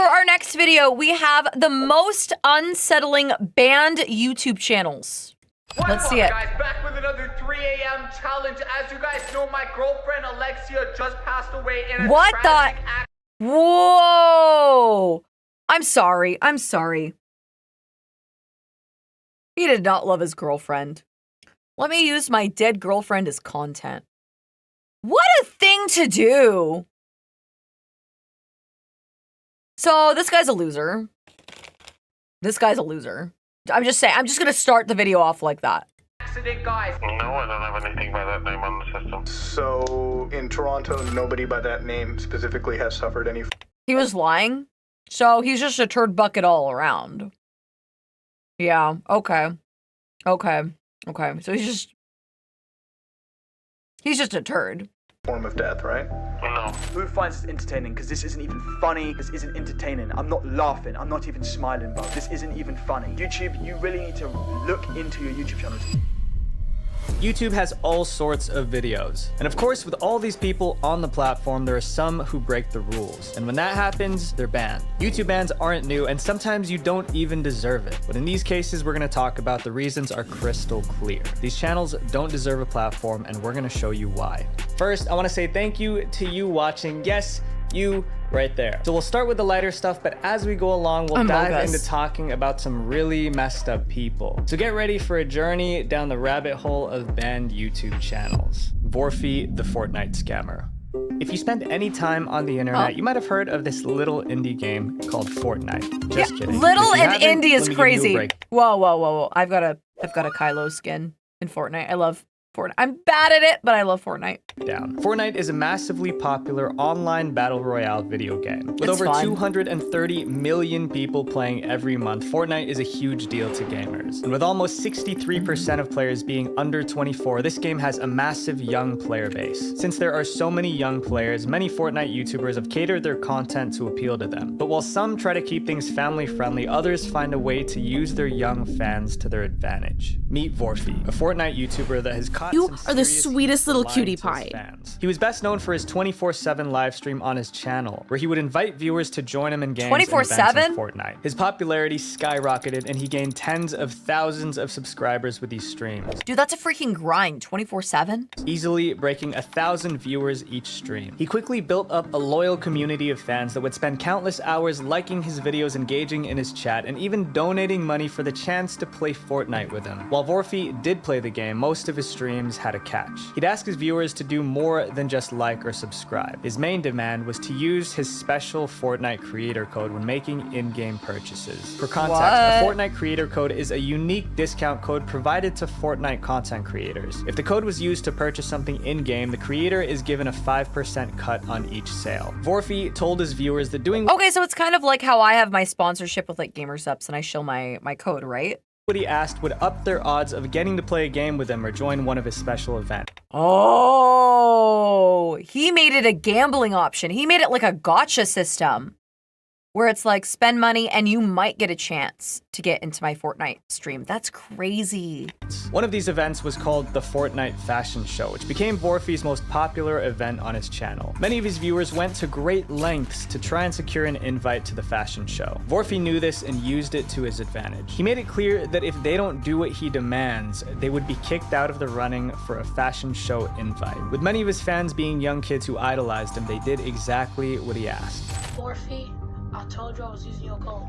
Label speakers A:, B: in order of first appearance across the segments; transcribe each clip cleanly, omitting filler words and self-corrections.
A: for our next video, we have the most unsettling banned YouTube channels. Let's see it.
B: Guys, back with another 3 a.m. challenge. As you guys know, my girlfriend Alexia just passed away in a tragic accident.
A: Whoa! I'm sorry. I'm sorry. He did not love his girlfriend. Let me use my dead girlfriend as content. What a thing to do! So, this guy's a loser. This guy's a loser. I'm just saying, I'm just gonna start the video off like that.
B: Accident, guys.
C: No, I don't have anything by that name on the system.
D: So, in Toronto, nobody by that name specifically has suffered any...
A: He was lying. So, he's just a turd bucket all around. Yeah, okay. Okay. Okay. So, he's just a turd.
D: ...form of death, right?
C: No.
E: Who finds this entertaining? Because this isn't even funny. This isn't entertaining. I'm not laughing. I'm not even smiling, bro. This isn't even funny. YouTube, you really need to look into your YouTube channels.
F: YouTube has all sorts of videos. And of course, with all these people on the platform, there are some who break the rules. And when that happens, they're banned. YouTube bans aren't new, and sometimes you don't even deserve it. But in these cases, we're gonna talk about the reasons are crystal clear. These channels don't deserve a platform, and we're gonna show you why. First, I wanna say thank you to you watching. Yes, you right there. So we'll start with the lighter stuff, but as we go along, we'll dive into talking about some really messed up people. So get ready for a journey down the rabbit hole of banned YouTube channels. Vorfi, the Fortnite scammer. If you spend any time on the internet, you might have heard of this little indie game called Fortnite. Just kidding.
A: Little and indie is crazy. Whoa, whoa, whoa, whoa. I've got a Kylo skin in Fortnite. I love Fortnite. I'm bad at it, but I love Fortnite.
F: Fortnite is a massively popular online battle royale video game. With over 230 million people playing every month, Fortnite is a huge deal to gamers. And with almost 63% of players being under 24, this game has a massive young player base. Since there are so many young players, many Fortnite YouTubers have catered their content to appeal to them. But while some try to keep things family friendly, others find a way to use their young fans to their advantage. Meet Vorfi, a Fortnite YouTuber that has
G: You are the sweetest little cutie pie.
F: He was best known for his 24/7 live stream on his channel, where he would invite viewers to join him in games
A: 24/7?
F: and events in Fortnite. His popularity skyrocketed, and he gained tens of thousands of subscribers with these streams.
A: Dude, that's a freaking grind. 24/7?
F: Easily breaking 1,000 viewers each stream. He quickly built up a loyal community of fans that would spend countless hours liking his videos, engaging in his chat, and even donating money for the chance to play Fortnite with him. While Vorfi did play the game, most of his streams had a catch. He'd ask his viewers to do more than just like or subscribe. His main demand was to use his special Fortnite creator code when making in-game purchases. For context, a Fortnite creator code is a unique discount code provided to Fortnite content creators. If the code was used to purchase something in-game, the creator is given a 5% cut on each sale. Vorfi told his viewers that doing—
A: Okay, so it's kind of like how I have my sponsorship with like Gamersupps and I show my code, right?
F: What he asked would up their odds of getting to play a game with him or join one of his special events.
A: Oh, he made it a gambling option. He made it like a gotcha system where it's like spend money and you might get a chance to get into my Fortnite stream. That's crazy.
F: One of these events was called the Fortnite Fashion Show, which became Vorfi's most popular event on his channel. Many of his viewers went to great lengths to try and secure an invite to the fashion show. Vorfi knew this and used it to his advantage. He made it clear that if they don't do what he demands, they would be kicked out of the running for a fashion show invite. With many of his fans being young kids who idolized him, they did exactly what he asked.
H: Vorfi, I told you I was using your code.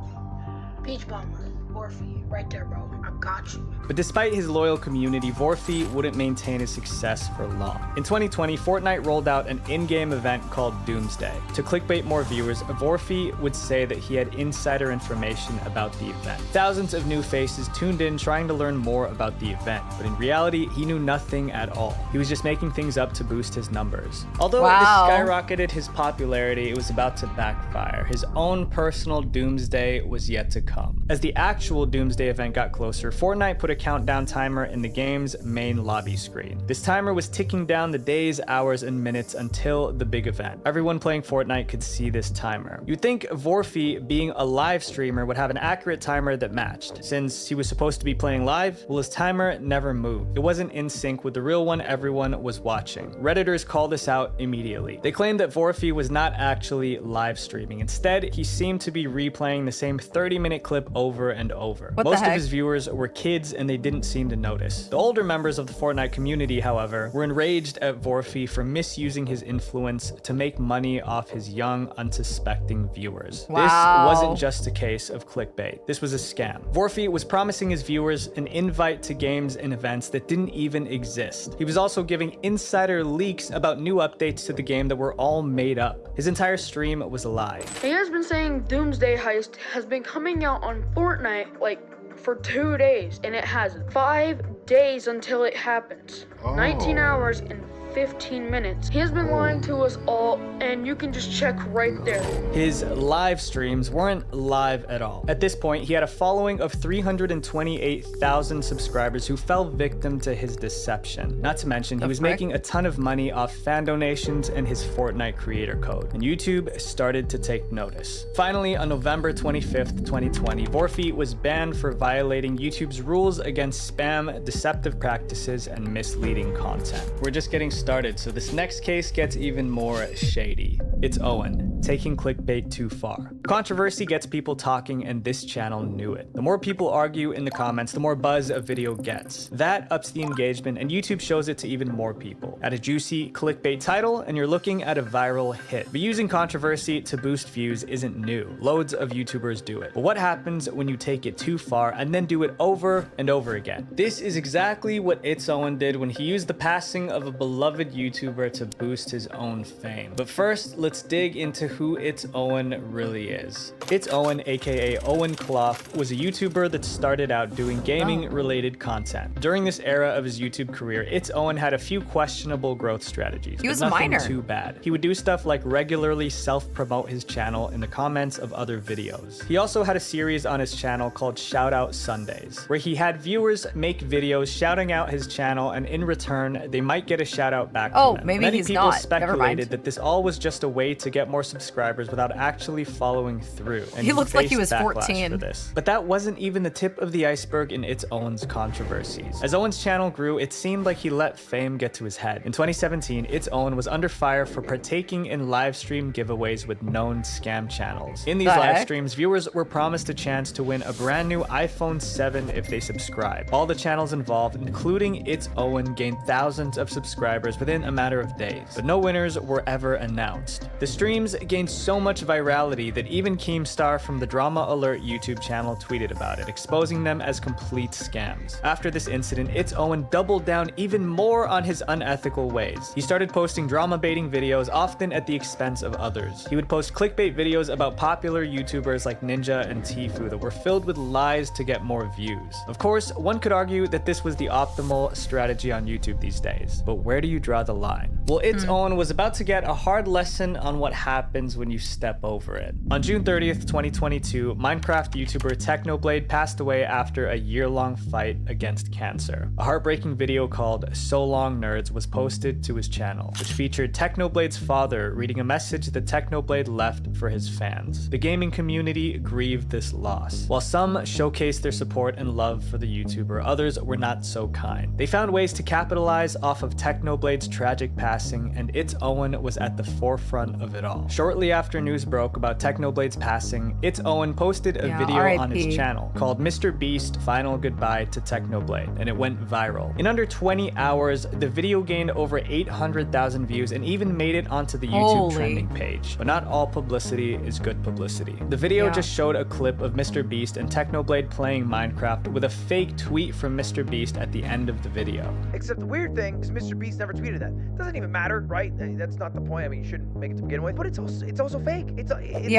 H: Peach Bomber, Vorfi, right there, bro. I got you.
F: But despite his loyal community, Vorfi wouldn't maintain his success for long. In 2020, Fortnite rolled out an in-game event called Doomsday. To clickbait more viewers, Vorfi would say that he had insider information about the event. Thousands of new faces tuned in trying to learn more about the event, but in reality, he knew nothing at all. He was just making things up to boost his numbers. Although this skyrocketed his popularity, it was about to backfire. His own personal doomsday was yet to come. As the actual actual Doomsday event got closer, Fortnite put a countdown timer in the game's main lobby screen. This timer was ticking down the days, hours, and minutes until the big event. Everyone playing Fortnite could see this timer. You'd think Vorfi, being a live streamer, would have an accurate timer that matched. Since he was supposed to be playing live, well, his timer never moved. It wasn't in sync with the real one everyone was watching. Redditors called this out immediately. They claimed that Vorfi was not actually live streaming. Instead, he seemed to be replaying the same 30-minute clip over and over. Most of his viewers were kids and they didn't seem to notice. The older members of the Fortnite community, however, were enraged at Vorfi for misusing his influence to make money off his young, unsuspecting viewers. This wasn't just a case of clickbait. This was a scam. Vorfi was promising his viewers an invite to games and events that didn't even exist. He was also giving insider leaks about new updates to the game that were all made up. His entire stream was a lie.
H: He has been saying Doomsday Heist has been coming out on Fortnite like for 2 days, and it hasn't. 5 days until it happens. 19 hours and 15 minutes. He has been lying to us all, and you can just check right there.
F: His live streams weren't live at all. At this point, he had a following of 328,000 subscribers who fell victim to his deception. Not to mention, he was making a ton of money off fan donations and his Fortnite creator code. And YouTube started to take notice. Finally, on November 25th, 2020, Vorfi was banned for violating YouTube's rules against spam, deceptive practices, and misleading content. We're just getting started, so this next case gets even more shady. It's Owen, taking clickbait too far. Controversy gets people talking, and this channel knew it. The more people argue in the comments, the more buzz a video gets. That ups the engagement, and YouTube shows it to even more people. Add a juicy clickbait title, and you're looking at a viral hit. But using controversy to boost views isn't new. Loads of YouTubers do it. But what happens when you take it too far and then do it over and over again? This is exactly what It's Owen did when he used the passing of a beloved YouTuber to boost his own fame. But first, let's dig into who It's Owen really is. It's Owen, aka Owen Clough, was a YouTuber that started out doing gaming-related content. During this era of his YouTube career, It's Owen had a few questionable growth strategies.
A: He was
F: but
A: a
F: nothing
A: minor.
F: too bad. He would do stuff like regularly self-promote his channel in the comments of other videos. He also had a series on his channel called Shoutout Sundays, where he had viewers make videos shouting out his channel, and in return, they might get a shout out back from them.
A: Maybe
F: Many
A: he's
F: people
A: not.
F: speculated that this all was just a way to get more subscribers without actually following through. And
A: He looked like he
F: faced
A: was
F: backlash
A: 14.
F: for this. But that wasn't even the tip of the iceberg in It's Owen's controversies. As Owen's channel grew, it seemed like he let fame get to his head. In 2017, It's Owen was under fire for partaking in live stream giveaways with known scam channels. In these live streams, viewers were promised a chance to win a brand new iPhone 7 if they subscribed. All the channels involved, including It's Owen, gained thousands of subscribers within a matter of days, but no winners were ever announced. The streams gained so much virality that even Keemstar from the Drama Alert YouTube channel tweeted about it, exposing them as complete scams. After this incident, It's Owen doubled down even more on his unethical ways. He started posting drama baiting videos, often at the expense of others. He would post clickbait videos about popular YouTubers like Ninja and Tfue that were filled with lies to get more views. Of course, one could argue that this was the optimal strategy on YouTube these days, but where do you draw the line? Well, It's Owen was about to get a hard lesson on what happens when you step over it. On June 30th, 2022, Minecraft YouTuber Technoblade passed away after a year-long fight against cancer. A heartbreaking video called So Long Nerds was posted to his channel, which featured Technoblade's father reading a message that Technoblade left for his fans. The gaming community grieved this loss. While some showcased their support and love for the YouTuber, others were not so kind. They found ways to capitalize off of Technoblade's tragic passing, and It's Owen was at the forefront of it all. Shortly after news broke about Technoblade's passing, It's Owen posted a video on his channel called Mr. Beast Final Goodbye to Technoblade, and it went viral. In under 20 hours, the video gained over 800,000 views and even made it onto the YouTube trending page. But not all publicity is good publicity. The video just showed a clip of Mr. Beast and Technoblade playing Minecraft with a fake tweet from Mr. Beast at the end of the video.
E: Except the weird thing is Mr. Beast never tweeted that. Doesn't even matter, right? That's not the point. I mean, you shouldn't make it to begin with. But it's also fake. It's fake.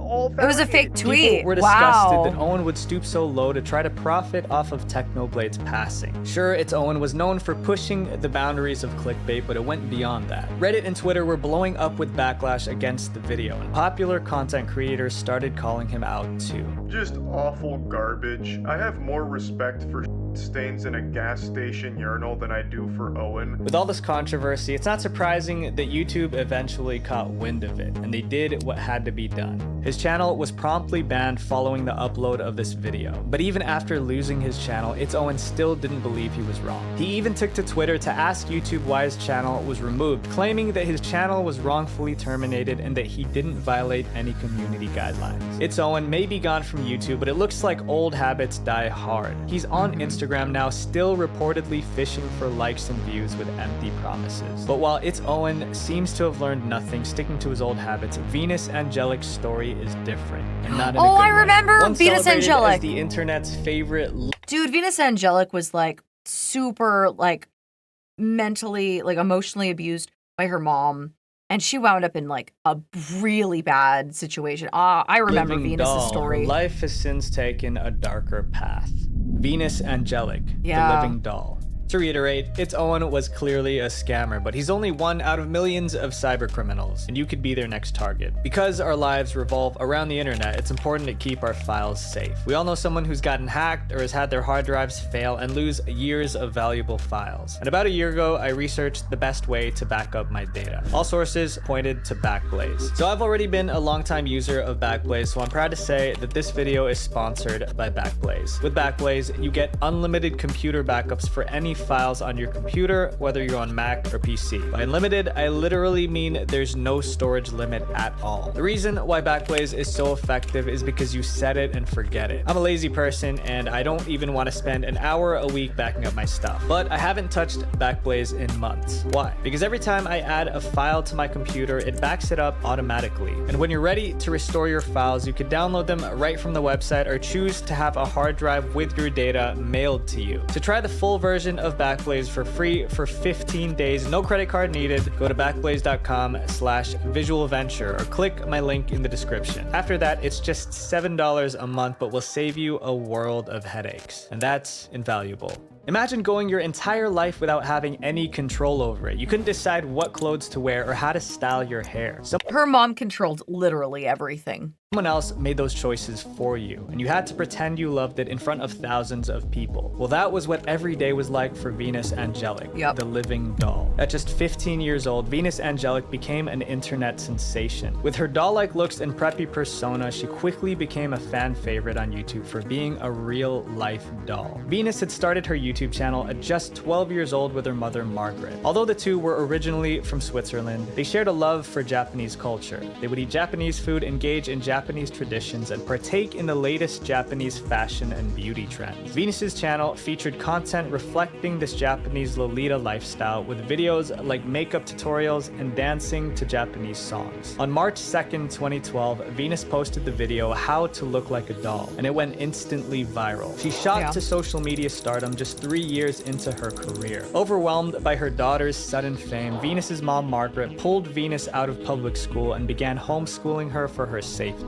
E: all
A: It was a fake tweet.
F: People were disgusted
A: Wow.
F: that Owen would stoop so low to try to profit off of Technoblade's passing. Sure, it's Owen was known for pushing the boundaries of clickbait, but it went beyond that. Reddit and Twitter were blowing up with backlash against the video, and popular content creators started calling him out too.
I: Just awful garbage. I have more respect for stains in a gas station urinal than I do for Owen.
F: With all this controversy, it's not surprising that YouTube eventually caught wind of it, and they did what had to be done. His channel was promptly banned following the upload of this video. But even after losing his channel, It's Owen still didn't believe he was wrong. He even took to Twitter to ask YouTube why his channel was removed, claiming that his channel was wrongfully terminated and that he didn't violate any community guidelines. It's Owen may be gone from YouTube, but it looks like old habits die hard. He's on Instagram now, still reportedly fishing for likes and views with empty promises. But while It's Owen seems to have learned nothing, sticking to his old habits, Venus Angelic's story is different, and not in a
A: Oh,
F: good
A: I
F: way.
A: remember
F: Once
A: Venus
F: celebrated
A: Angelic.
F: as the internet's favorite
A: Dude, Venus Angelic was like super like mentally, like emotionally abused by her mom. And she wound up in like a really bad situation. I remember
F: living
A: Venus's
F: doll.
A: story.
F: Her life has since taken a darker path. Venus Angelic,
A: Yeah.
F: the living doll. To reiterate, It's Owen was clearly a scammer, but he's only one out of millions of cyber criminals, and you could be their next target. Because our lives revolve around the internet, it's important to keep our files safe. We all know someone who's gotten hacked or has had their hard drives fail and lose years of valuable files. And about a year ago, I researched the best way to back up my data. All sources pointed to Backblaze. So I've already been a longtime user of Backblaze, so I'm proud to say that this video is sponsored by Backblaze. With Backblaze, you get unlimited computer backups for any files on your computer, whether you're on Mac or PC. By unlimited, I literally mean there's no storage limit at all. The reason why Backblaze is so effective is because you set it and forget it. I'm a lazy person and I don't even want to spend an hour a week backing up my stuff, but I haven't touched Backblaze in months. Why? Because every time I add a file to my computer, it backs it up automatically. And when you're ready to restore your files, you can download them right from the website or choose to have a hard drive with your data mailed to you. To try the full version of Backblaze for free for 15 days, no credit card needed, go to backblaze.com/visualventure or click my link in the description. After that, it's just $7 a month, but will save you a world of headaches. And that's invaluable. Imagine going your entire life without having any control over it. You couldn't decide what clothes to wear or how to style your hair.
A: Her mom controlled literally everything.
F: Someone else made those choices for you, and you had to pretend you loved it in front of thousands of people. Well, that was what every day was like for Venus Angelic, the living doll. At just 15 years old, Venus Angelic became an internet sensation. With her doll-like looks and preppy persona, she quickly became a fan favorite on YouTube for being a real-life doll. Venus had started her YouTube channel at just 12 years old with her mother, Margaret. Although the two were originally from Switzerland, they shared a love for Japanese culture. They would eat Japanese food, engage in Japanese traditions, and partake in the latest Japanese fashion and beauty trends. Venus's channel featured content reflecting this Japanese Lolita lifestyle with videos like makeup tutorials and dancing to Japanese songs. On March 2nd, 2012, Venus posted the video How to Look Like a Doll, and it went instantly viral. She shot to social media stardom just 3 years into her career. Overwhelmed by her daughter's sudden fame, Venus's mom, Margaret, pulled Venus out of public school and began homeschooling her for her safety.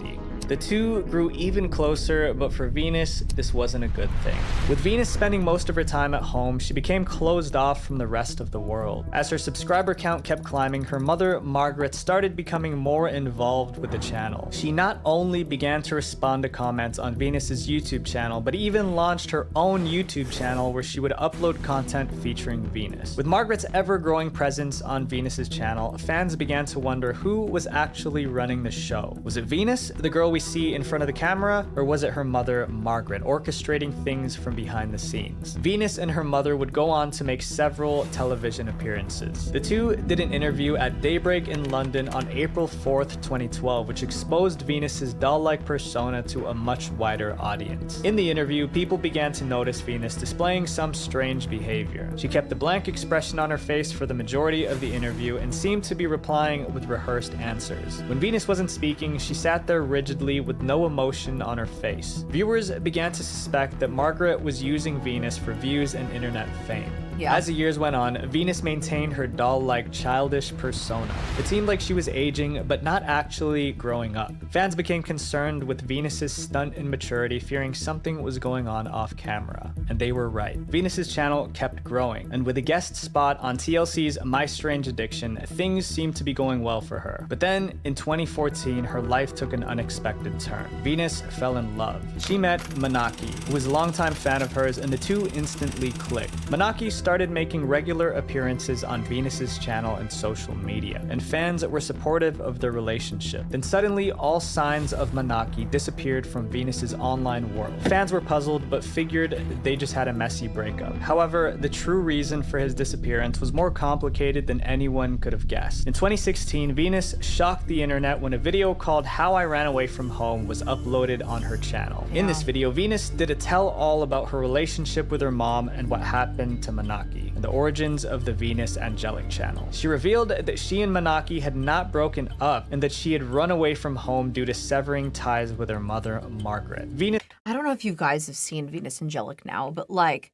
F: The two grew even closer, but for Venus, this wasn't a good thing. With Venus spending most of her time at home, she became closed off from the rest of the world. As her subscriber count kept climbing, her mother, Margaret, started becoming more involved with the channel. She not only began to respond to comments on Venus's YouTube channel, but even launched her own YouTube channel where she would upload content featuring Venus. With Margaret's ever-growing presence on Venus's channel, fans began to wonder who was actually running the show. Was it Venus, the girl we see in front of the camera, or was it her mother, Margaret, orchestrating things from behind the scenes? Venus and her mother would go on to make several television appearances. The two did an interview at Daybreak in London on April 4th, 2012, which exposed Venus's doll-like persona to a much wider audience. In the interview, people began to notice Venus displaying some strange behavior. She kept a blank expression on her face for the majority of the interview and seemed to be replying with rehearsed answers. When Venus wasn't speaking, she sat there rigidly with no emotion on her face. Viewers began to suspect that Margaret was using Venus for views and internet fame.
A: Yeah.
F: As the years went on, Venus maintained her doll-like childish persona. It seemed like she was aging, but not actually growing up. Fans became concerned with Venus's stunt immaturity, fearing something was going on off camera. And they were right. Venus's channel kept growing, and with a guest spot on TLC's My Strange Addiction, things seemed to be going well for her. But then, in 2014, her life took an unexpected turn. Venus fell in love. She met Manaki, who was a longtime fan of hers, and the two instantly clicked. Manaki started making regular appearances on Venus's channel and social media, and fans were supportive of their relationship. Then suddenly, all signs of Manaki disappeared from Venus's online world. Fans were puzzled, but figured they just had a messy breakup. However, the true reason for his disappearance was more complicated than anyone could have guessed. In 2016, Venus shocked the internet when a video called How I Ran Away From Home was uploaded on her channel. In this video, Venus did a tell-all about her relationship with her mom and what happened to Manaki, and the origins of the Venus Angelic channel. She revealed that she and Manaki had not broken up and that she had run away from home due to severing ties with her mother, Margaret. Venus
A: I don't know if you guys have seen Venus Angelic now, but like,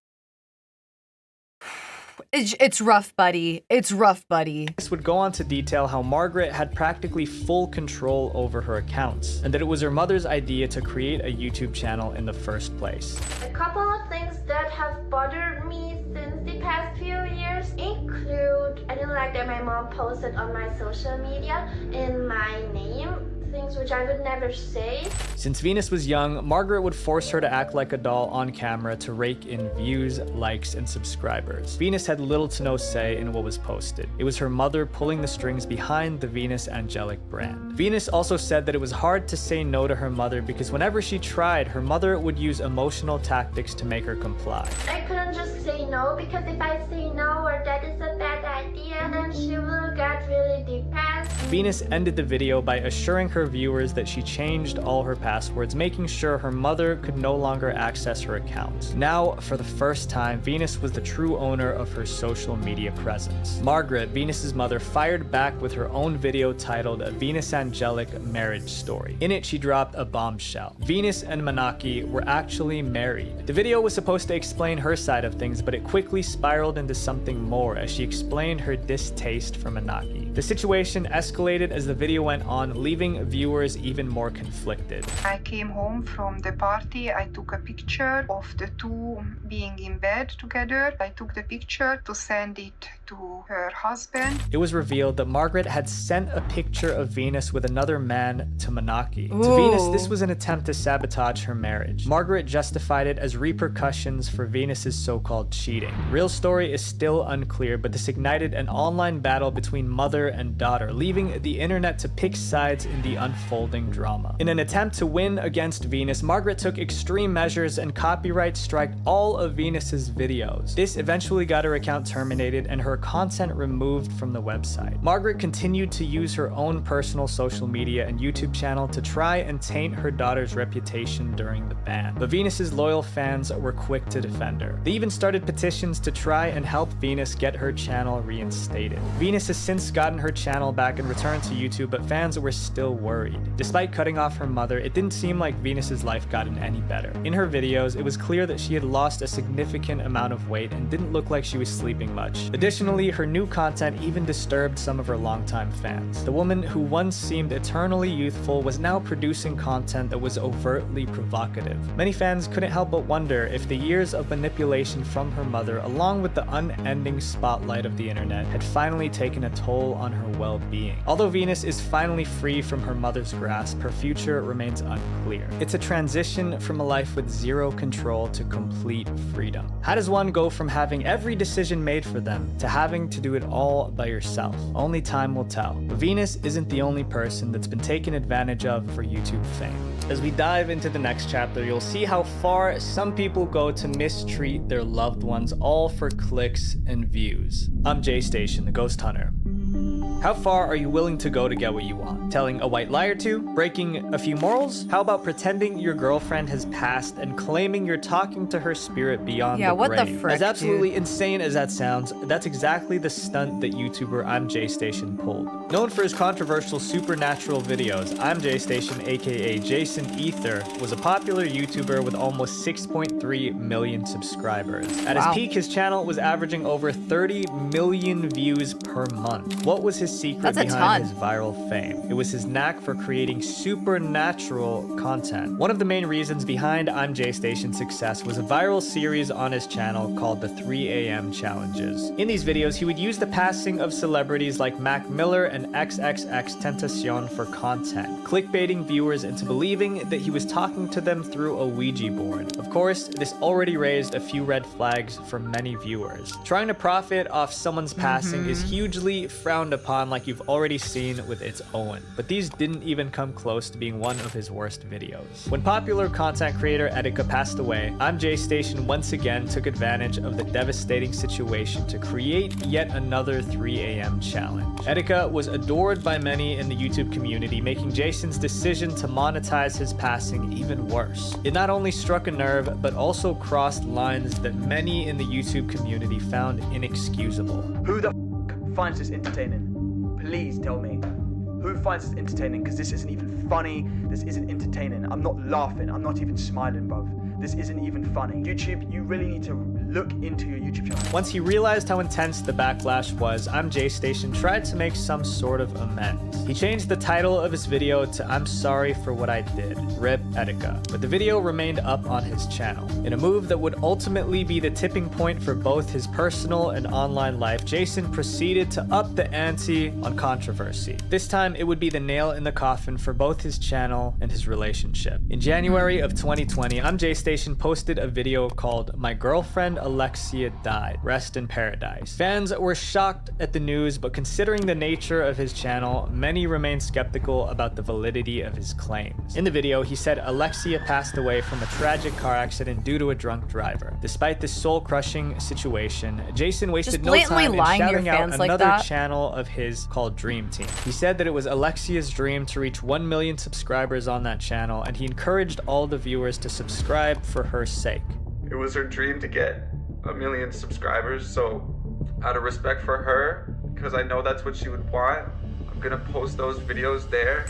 A: it's rough, buddy. It's rough, buddy.
F: This would go on to detail how Margaret had practically full control over her accounts, and that it was her mother's idea to create a YouTube channel in the first place.
J: A couple of things that have bothered me since the past few years include I didn't like that my mom posted on my social media in my name things which I would never say.
F: Since Venus was young, Margaret would force her to act like a doll on camera to rake in views, likes, and subscribers. Venus had little to no say in what was posted. It was her mother pulling the strings behind the Venus Angelic brand. Venus also said that it was hard to say no to her mother because whenever she tried, her mother would use emotional tactics to make her comply.
J: I couldn't just say no because if I say no or that is a bad idea, then she will get really depressed.
F: Venus ended the video by assuring her viewers that she changed all her passwords, making sure her mother could no longer access her accounts. Now, for the first time, Venus was the true owner of her social media presence. Margaret, Venus's mother, fired back with her own video titled Venus Angelic Marriage Story. In it, she dropped a bombshell. Venus and Manaki were actually married. The video was supposed to explain her side of things, but it quickly spiraled into something more as she explained her distaste for Manaki. The situation escalated as the video went on, leaving viewers even more conflicted.
K: I came home from the party. I took a picture of the two being in bed together. I took the picture to send it to her husband.
F: It was revealed that Margaret had sent a picture of Venus with another man to Manaki.
A: Ooh.
F: To Venus, this was an attempt to sabotage her marriage. Margaret justified it as repercussions for Venus's so-called cheating. Real story is still unclear, but this ignited an online battle between mother and daughter, leaving the internet to pick sides in the unfolding drama. In an attempt to win against Venus, Margaret took extreme measures and copyright striked all of Venus's videos. This eventually got her account terminated and her content removed from the website. Margaret continued to use her own personal social media and YouTube channel to try and taint her daughter's reputation during the ban. But Venus's loyal fans were quick to defend her. They even started petitions to try and help Venus get her channel reinstated. Venus has since gotten her channel back and returned to YouTube, but fans were still worried. Despite cutting off her mother, it didn't seem like Venus's life gotten any better. In her videos, it was clear that she had lost a significant amount of weight and didn't look like she was sleeping much. Additionally, her new content even disturbed some of her longtime fans. The woman who once seemed eternally youthful was now producing content that was overtly provocative. Many fans couldn't help but wonder if the years of manipulation from her mother, along with the unending spotlight of the internet, had finally taken a toll on her well-being. Although Venus is finally free from her mother's grasp, her future remains unclear. It's a transition from a life with zero control to complete freedom. How does one go from having every decision made for them to having to do it all by yourself? Only time will tell. But Venus isn't the only person that's been taken advantage of for YouTube fame. As we dive into the next chapter, you'll see how far some people go to mistreat their loved ones, all for clicks and views. I'm J Station, the Ghost Hunter. How far are you willing to go to get what you want? Telling a white lie or two? Breaking a few morals? How about pretending your girlfriend has passed and claiming you're talking to her spirit beyond the grave?
A: what the frick,
F: As absolutely insane as that sounds, that's exactly the stunt that YouTuber I'm JStation pulled. Known for his controversial supernatural videos, I'm JStation, aka Jason Ether, was a popular YouTuber with almost 6.3 million subscribers. At his peak, his channel was averaging over 30 million views per month. What was his secret behind his viral fame? It was his knack for creating supernatural content. One of the main reasons behind I'm JStation's success was a viral series on his channel called the 3 a.m. challenges. In these videos, he would use the passing of celebrities like Mac Miller and XXXTentacion for content, clickbaiting viewers into believing that he was talking to them through a Ouija board. Of course, this already raised a few red flags for many viewers. Trying to profit off someone's passing is hugely frowned upon, like you've already seen with It's Owen, but these didn't even come close to being one of his worst videos. When popular content creator Etika passed away, I'm JStation once again took advantage of the devastating situation to create yet another 3 a.m. challenge. Etika was adored by many in the YouTube community, making Jason's decision to monetize his passing even worse. It not only struck a nerve, but also crossed lines that many in the YouTube community found inexcusable.
E: Who the finds this entertaining? Please tell me. Who finds this entertaining? Because this isn't even funny. This isn't entertaining. I'm not laughing. I'm not even smiling, bruv. This isn't even funny. YouTube, you really need to look into your YouTube channel.
F: Once he realized how intense the backlash was, I'm JStation tried to make some sort of amends. He changed the title of his video to I'm sorry for what I did, RIP Etika, but the video remained up on his channel. In a move that would ultimately be the tipping point for both his personal and online life, Jason proceeded to up the ante on controversy. This time, it would be the nail in the coffin for both his channel and his relationship. In January of 2020, I'm JStation posted a video called My Girlfriend Alexia Died, Rest in Paradise. Fans were shocked at the news, but considering the nature of his channel, many remained skeptical about the validity of his claims. In the video, he said Alexia passed away from a tragic car accident due to a drunk driver. Despite this soul-crushing situation, Jason wasted no time in shouting out another channel of his called Dream Team. He said that it was Alexia's dream to reach 1 million subscribers on that channel, and he encouraged all the viewers to subscribe for her sake.
L: It was her dream to get 1 million subscribers, so out of respect for her, because I know that's what she would want, I'm gonna post those videos there.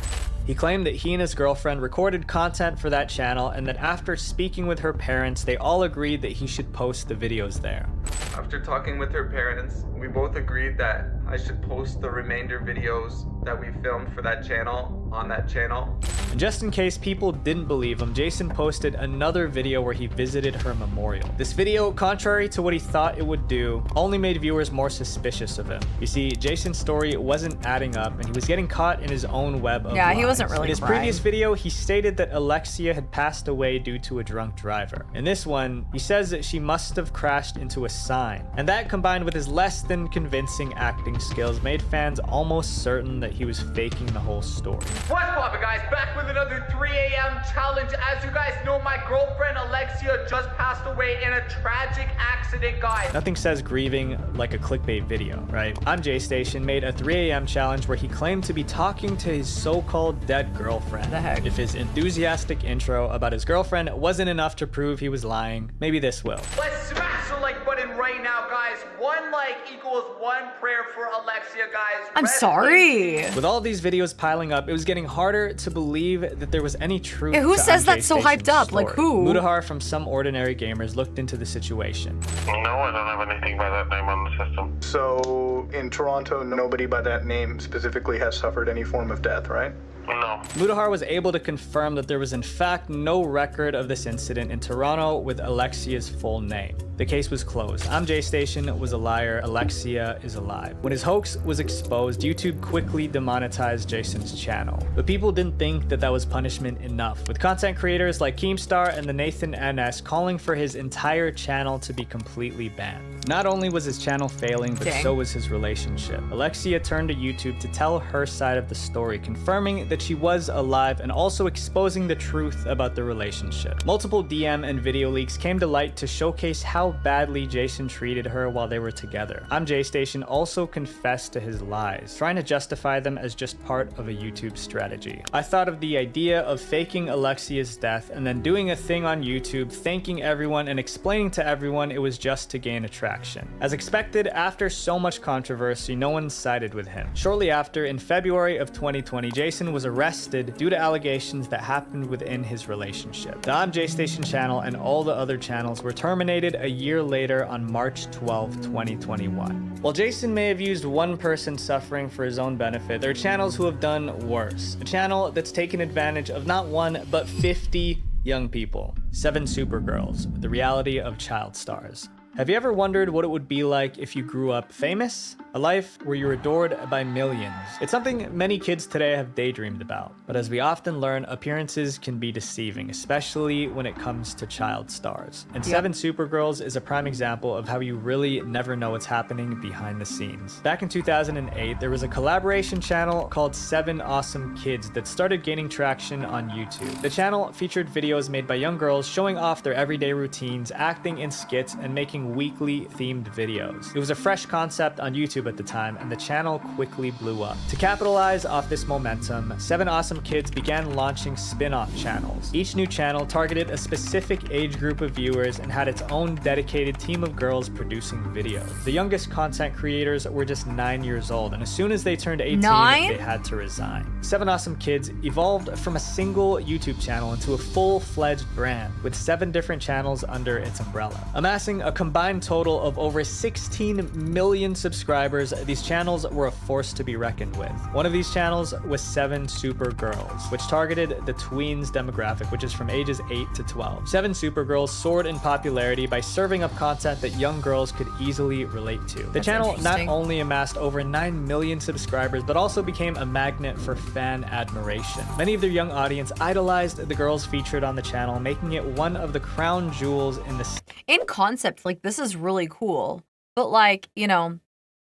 F: He claimed that he and his girlfriend recorded content for that channel, and that after speaking with her parents, they all agreed that he should post the videos there.
L: After talking with her parents, we both agreed that I should post the remainder videos that we filmed for that channel on that channel.
F: And just in case people didn't believe him, Jason posted another video where he visited her memorial. This video, contrary to what he thought it would do, only made viewers more suspicious of him. You see, Jason's story wasn't adding up, and he was getting caught in his own web of lies.
A: He wasn't really
F: In his previous video, he stated that Alexia had passed away due to a drunk driver. In this one, he says that she must have crashed into a sign. And that, combined with his less than convincing acting skills, made fans almost certain that he was faking the whole story.
B: What's poppin', guys? Back with another 3 a.m. challenge. As you guys know, my girlfriend Alexia just passed away in a tragic accident, guys.
F: Nothing says grieving like a clickbait video, right? I'm JStation made a 3 a.m. challenge where he claimed to be talking to his so-called dead girlfriend.
A: The heck?
F: If his enthusiastic intro about his girlfriend wasn't enough to prove he was lying, maybe this will.
B: Let's smash the like button right now, guys. 1 like equals 1 prayer for Alexia, guys.
A: I'm sorry.
F: With all these videos piling up, it was getting harder to believe that there was any truth.
A: Who
F: to
A: says that's so
F: JStation's
A: hyped up?
F: story.
A: Like who?
F: Mudahar from Some Ordinary Gamers looked into the situation.
C: No, I don't have anything by that name on the system.
D: So, in Toronto, nobody by that name specifically has suffered any form of death, right?
C: No.
F: Mudahar was able to confirm that there was in fact no record of this incident in Toronto with Alexia's full name. The case was closed. I'm JStation was a liar. Alexia is alive. When his hoax was exposed, YouTube quickly demonetized Jason's channel. But people didn't think that that was punishment enough, with content creators like Keemstar and the Nathan NS calling for his entire channel to be completely banned. Not only was his channel failing, but so was his relationship. Alexia turned to YouTube to tell her side of the story, confirming that she was alive and also exposing the truth about the relationship. Multiple DM and video leaks came to light to showcase how badly Jason treated her while they were together. JStation also confessed to his lies, trying to justify them as just part of a YouTube strategy. I thought of the idea of faking Alexia's death and then doing a thing on YouTube, thanking everyone and explaining to everyone it was just to gain attraction. As expected, after so much controversy, no one sided with him. Shortly after, in February of 2020, Jason was arrested due to allegations that happened within his relationship. The JStation channel and all the other channels were terminated a year later on March 12, 2021. While Jason may have used one person suffering for his own benefit, there are channels who have done worse. A channel that's taken advantage of not one, but 50 young people. 7 Supergirls, the reality of child stars. Have you ever wondered what it would be like if you grew up famous? A life where you're adored by millions. It's something many kids today have daydreamed about. But as we often learn, appearances can be deceiving, especially when it comes to child stars. And 7 Supergirls is a prime example of how you really never know what's happening behind the scenes. Back in 2008, there was a collaboration channel called 7 Awesome Kids that started gaining traction on YouTube. The channel featured videos made by young girls showing off their everyday routines, acting in skits, and making weekly themed videos. It was a fresh concept on YouTube at the time, and the channel quickly blew up. To capitalize off this momentum, 7 Awesome Kids began launching spin-off channels. Each new channel targeted a specific age group of viewers and had its own dedicated team of girls producing videos. The youngest content creators were just 9 years old, and as soon as they turned 18, they had to resign. 7 Awesome Kids evolved from a single YouTube channel into a full-fledged brand with 7 different channels under its umbrella. Amassing a combined total of over 16 million subscribers, these channels were a force to be reckoned with. One of these channels was 7 Supergirls, which targeted the tweens demographic, which is from ages 8 to 12. 7 Supergirls soared in popularity by serving up content that young girls could easily relate to. The channel not only amassed over 9 million subscribers, but also became a magnet for fan admiration. Many of their young audience idolized the girls featured on the channel, making it one of the crown jewels in the
A: concept. Like, this is really cool, but like, you know,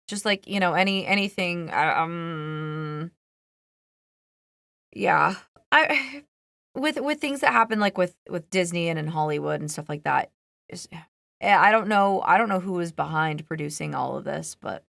A: just like, you know, anything, yeah, with things that happen like with Disney and in Hollywood and stuff like that, I don't know who is behind producing all of this, but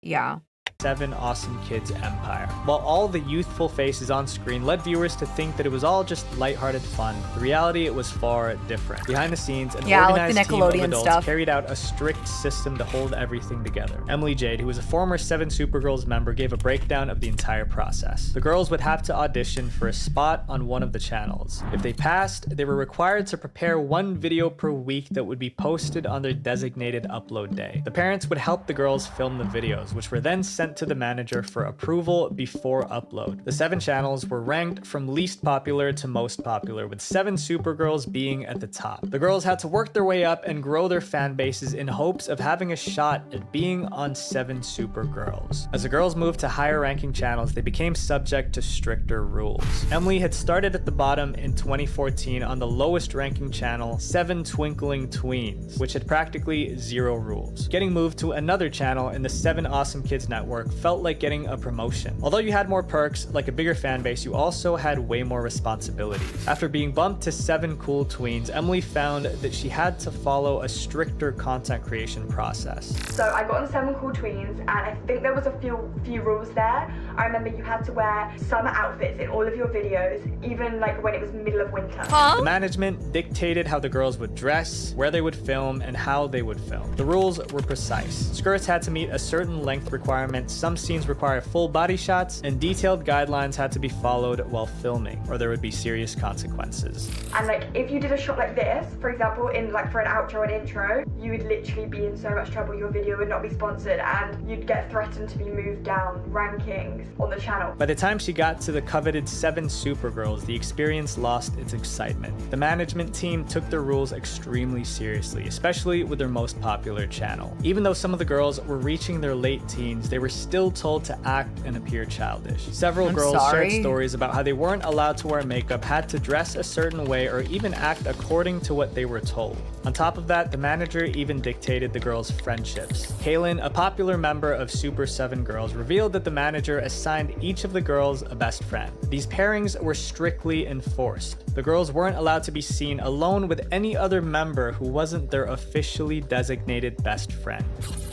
A: yeah.
F: 7 Awesome Kids empire. While all the youthful faces on screen led viewers to think that it was all just lighthearted fun, the reality it was far different. Behind the scenes, an organized team of adults carried out a strict system to hold everything together. Emily Jade, who was a former 7 Supergirls member, gave a breakdown of the entire process. The girls would have to audition for a spot on one of the channels. If they passed, they were required to prepare 1 video per week that would be posted on their designated upload day. The parents would help the girls film the videos, which were then sent to the manager for approval before upload. The 7 channels were ranked from least popular to most popular, with 7 Supergirls being at the top. The girls had to work their way up and grow their fan bases in hopes of having a shot at being on 7 Supergirls. As the girls moved to higher ranking channels, they became subject to stricter rules. Emily had started at the bottom in 2014 on the lowest ranking channel, 7 Twinkling Tweens, which had practically 0 rules. Getting moved to another channel in the 7 Awesome Kids network felt like getting a promotion. Although you had more perks, like a bigger fan base, you also had way more responsibilities. After being bumped to 7 Cool Tweens, Emily found that she had to follow a stricter content creation process.
M: So I got on 7 Cool Tweens, and I think there was a few rules there. I remember you had to wear summer outfits in all of your videos, even like when it was middle of winter.
F: The management dictated how the girls would dress, where they would film, and how they would film. The rules were precise. Skirts had to meet a certain length requirement, some scenes require full body shots, and detailed guidelines had to be followed while filming, or there would be serious consequences.
M: And like, if you did a shot like this, for example, in like for an outro and intro, you would literally be in so much trouble. Your video would not be sponsored, and you'd get threatened to be moved down rankings on the channel.
F: By the time she got to the coveted 7 Supergirls, the experience lost its excitement. The management team took their rules extremely seriously, especially with their most popular channel. Even though some of the girls were reaching their late teens, they were still told to act and appear childish. Several
A: I'm
F: girls
A: sorry.
F: shared stories about how they weren't allowed to wear makeup, had to dress a certain way, or even act according to what they were told. On top of that, the manager even dictated the girls' friendships. Kaylin, a popular member of Super 7 Girls, revealed that the manager assigned each of the girls a best friend. These pairings were strictly enforced. The girls weren't allowed to be seen alone with any other member who wasn't their officially designated best friend.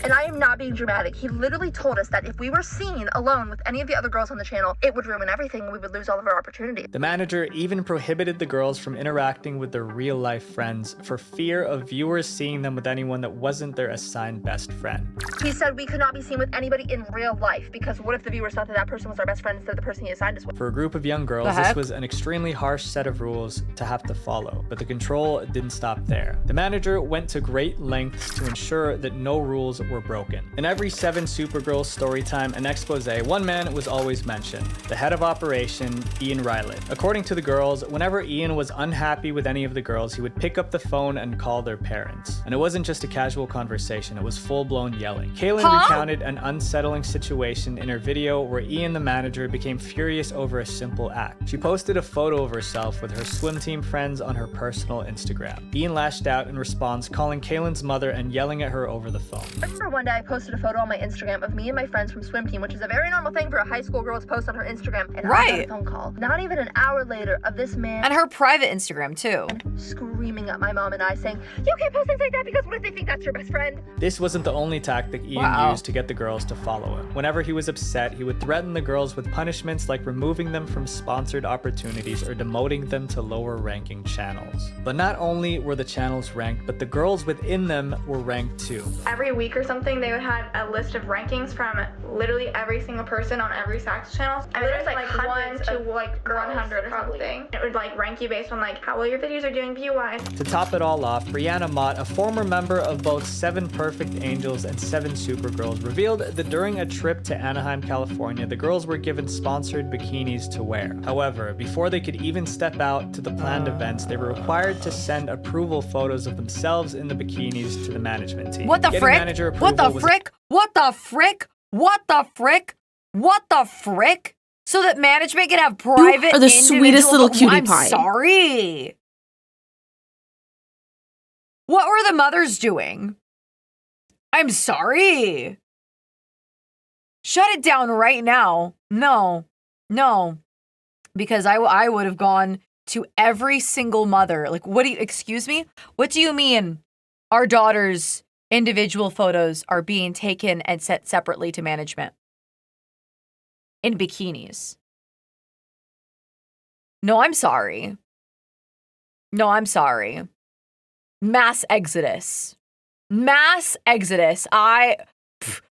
N: And I am not being dramatic. He literally told us that if we were seen alone with any of the other girls on the channel, it would ruin everything and we would lose all of our opportunities.
F: The manager even prohibited the girls from interacting with their real-life friends for fear of viewers seeing them with anyone that wasn't their assigned best friend.
N: He said we could not be seen with anybody in real life because what if the viewers thought that that person was our best friend instead of the person he assigned us with?
F: For a group of young girls, this was an extremely harsh set of rules to have to follow, but the control didn't stop there. The manager went to great lengths to ensure that no rules were broken. In every 7 Supergirls story time and expose, one man was always mentioned, the head of operation, Ian Riley. According to the girls, whenever Ian was unhappy with any of the girls, he would pick up the phone and call their parents. And it wasn't just a casual conversation, it was full-blown yelling. Kaylin recounted an unsettling situation in her video where Ian, the manager, became furious over a simple act. She posted a photo of herself with her swim team friends on her personal Instagram. Ian lashed out in response, calling Kaylin's mother and yelling at her over the phone.
N: I remember one day I posted a photo on my Instagram of me and my friends from swim team, which is a very normal thing for a high school girl to post on her Instagram, and I got a phone call. Not even an hour later of this man
A: And her private Instagram too.
N: screaming at my mom and I saying, "You can't post things like that because what if they think that's your best friend?"
F: This wasn't the only tactic Ian used to get the girls to follow him. Whenever he was upset, he would threaten the girls with punishments like removing them from sponsored opportunities or demoting them to lower ranking channels. But not only were the channels ranked, but the girls within them were ranked too.
M: Every week or something, they would have a list of rankings from literally every single person on every Sax channel. I mean, there's like 1 to like 100 or something. It would like rank you based on like how well your videos are doing view-wise.
F: To top it all off, Brianna Mott, a former member of both 7 Perfect Angels and 7 Supergirls, revealed that during a trip to Anaheim, California, the girls were given sponsored bikinis to wear. However, before they could even step out to the planned events, they were required to send approval photos of themselves in the bikinis to the management team.
A: What the
F: Getting
A: frick?
F: manager
A: What the
F: approval was-
A: frick? What the frick? What the frick? What the frick? So that management can have private,
G: are the sweetest little cutie
A: I'm
G: pie.
A: sorry. What were the mothers doing? I'm sorry. Shut it down right now. No. Because I would have gone to every single mother. Like, what do you, excuse me? What do you mean our daughters' individual photos are being taken and sent separately to management? In bikinis. No, I'm sorry. Mass exodus.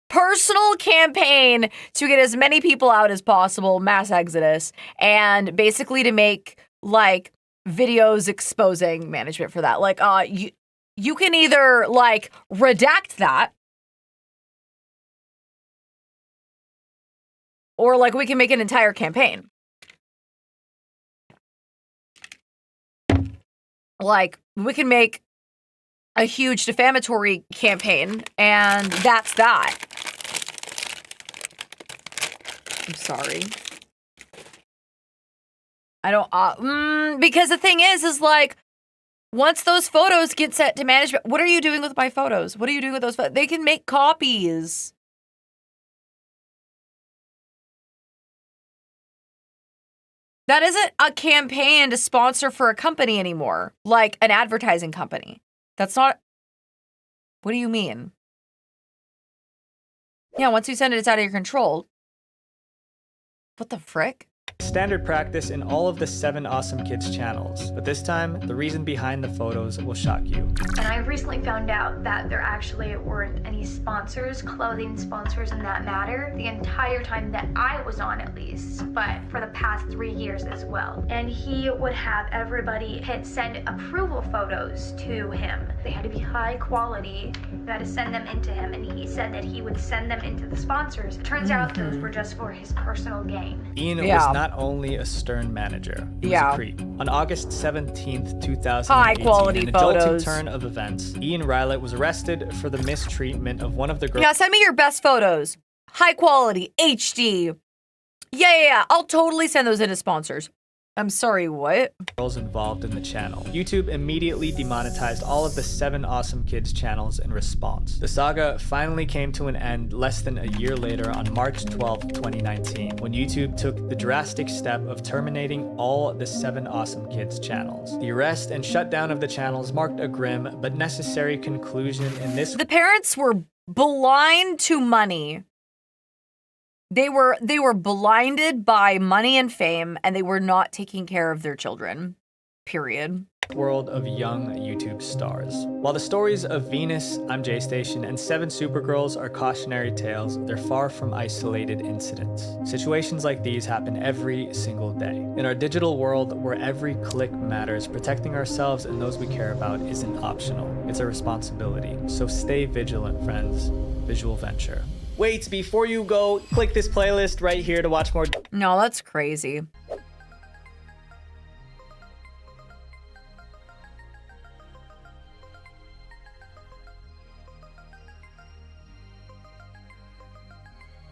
A: Personal campaign to get as many people out as possible, mass exodus, and basically to make like videos exposing management for that. Like, you can either like redact that, or like we can make an entire campaign. Like, we can make a huge defamatory campaign, and that's that. I'm sorry. I don't, because the thing is like, once those photos get sent to management, what are you doing with my photos? What are you doing with those photos? They can make copies. That isn't a campaign to sponsor for a company anymore, like an advertising company. That's not. What do you mean? Yeah, once you send it, it's out of your control. What the frick?
F: Standard practice in all of the 7 Awesome Kids channels, but this time, the reason behind the photos will shock you.
O: And I recently found out that there actually weren't any sponsors, clothing sponsors in that matter, the entire time that I was on at least, but for the past 3 years as well. And he would have everybody send approval photos to him. They had to be high quality, you had to send them into him, and he said that he would send them into the sponsors. It turns out those were just for his personal gain.
F: Ian was not only a stern manager, he was a creep. On August 17th, 2018,
A: high quality
F: an adulting
A: photos.
F: turn of events, Ian Riley was arrested for the mistreatment of one of the girls.
A: Yeah, send me your best photos. high quality, HD. Yeah. I'll totally send those into sponsors. I'm sorry, what?
F: Girls involved in the channel. YouTube immediately demonetized all of the 7 Awesome Kids channels in response. The saga finally came to an end less than a year later on March 12, 2019, when YouTube took the drastic step of terminating all the 7 Awesome Kids channels. The arrest and shutdown of the channels marked a grim but necessary conclusion in this.
A: The parents were blind to money. They were blinded by money and fame, and they were not taking care of their children. Period.
F: World of young YouTube stars. While the stories of Venus, I'm J-Station, and 7 Supergirls are cautionary tales, they're far from isolated incidents. Situations like these happen every single day. In our digital world, where every click matters, protecting ourselves and those we care about isn't optional. It's a responsibility. So stay vigilant, friends. Visual Venture. Wait, before you go, click this playlist right here to watch more.
A: No, that's crazy.